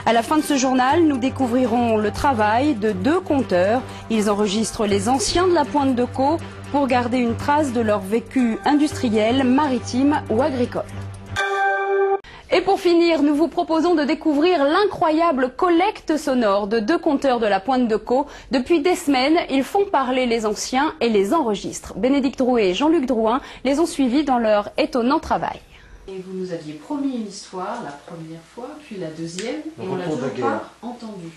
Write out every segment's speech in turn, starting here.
À la fin de ce journal, nous découvrirons le travail de 2 conteurs. Ils enregistrent les anciens de la Pointe de Caux pour garder une trace de leur vécu industriel, maritime ou agricole. Et pour finir, nous vous proposons de découvrir l'incroyable collecte sonore de 2 conteurs de la Pointe de Caux. Depuis des semaines, ils font parler les anciens et les enregistrent. Bénédicte Drouet et Jean-Luc Drouin les ont suivis dans leur étonnant travail. Et vous nous aviez promis une histoire la première fois, puis la deuxième, et on l'a toujours pas entendue.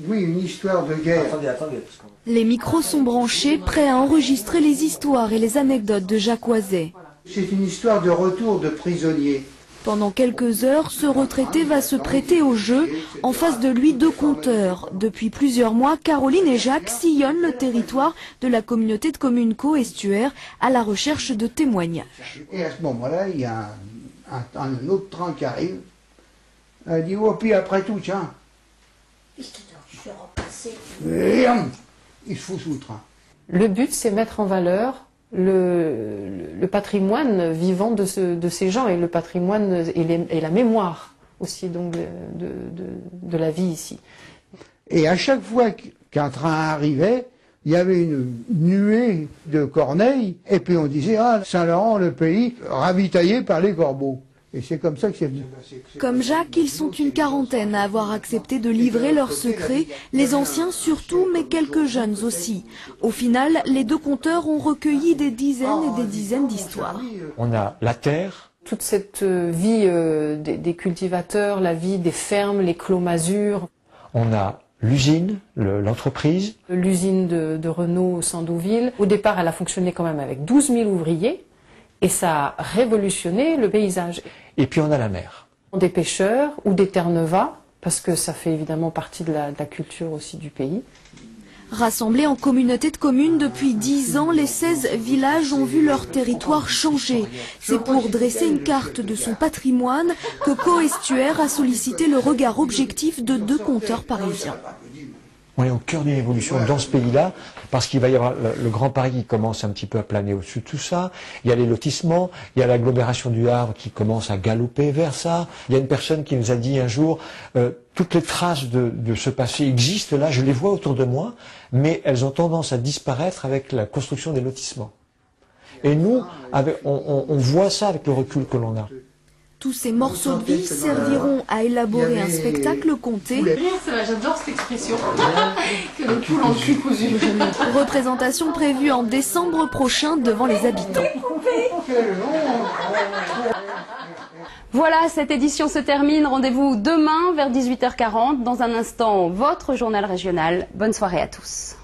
Oui, une histoire de guerre. Attendez. Les micros sont branchés, prêts à enregistrer les histoires et les anecdotes de Jacques Oiset. C'est une histoire de retour de prisonniers. Pendant quelques heures, ce retraité va se prêter au jeu. En face de lui, 2 conteurs. Depuis plusieurs mois, Caroline et Jacques sillonnent le territoire de la communauté de communes Caux Estuaire à la recherche de témoignages. Et à ce moment-là, il y a un autre train qui arrive. Elle dit, oh, puis après tout, tiens. Et il se fout sous le train. Le but, c'est mettre en valeur le patrimoine vivant de ces gens et le patrimoine et la mémoire aussi donc de la vie ici. Et à chaque fois qu'un train arrivait, il y avait une nuée de corneilles et puis on disait « Ah, Saint-Laurent, le pays ravitaillé par les corbeaux ». Et c'est comme ça que c'est venu. Comme Jacques, ils sont une quarantaine à avoir accepté de livrer leurs secrets, les anciens surtout, mais quelques jeunes aussi. Au final, les 2 conteurs ont recueilli des dizaines et des dizaines d'histoires. On a la terre. Toute cette vie des cultivateurs, la vie des fermes, les clos masures. On a l'usine, l'entreprise. L'usine de Renault au Sandouville. Au départ, elle a fonctionné quand même avec 12 000 ouvriers. Et ça a révolutionné le paysage. Et puis on a la mer. Des pêcheurs ou des terre-neuvas, parce que ça fait évidemment partie de la culture aussi du pays. Rassemblés en communauté de communes depuis 10 ans, les 16 villages ont vu leur territoire changer. C'est pour dresser une carte de son patrimoine que Caux Estuaire a sollicité le regard objectif de 2 conteurs parisiens. On est au cœur d'une évolution dans ce pays-là, parce qu'il va y avoir le Grand Paris qui commence un petit peu à planer au-dessus de tout ça. Il y a les lotissements, il y a l'agglomération du Havre qui commence à galoper vers ça. Il y a une personne qui nous a dit un jour, toutes les traces de ce passé existent là, je les vois autour de moi, mais elles ont tendance à disparaître avec la construction des lotissements. Et nous, on voit ça avec le recul que l'on a. Tous ces morceaux de vie serviront à élaborer un spectacle conté. J'adore cette expression, que le poules en cul cousu. Représentation prévue en décembre prochain devant les habitants. Voilà, cette édition se termine. Rendez-vous demain vers 18h40. Dans un instant, votre journal régional. Bonne soirée à tous.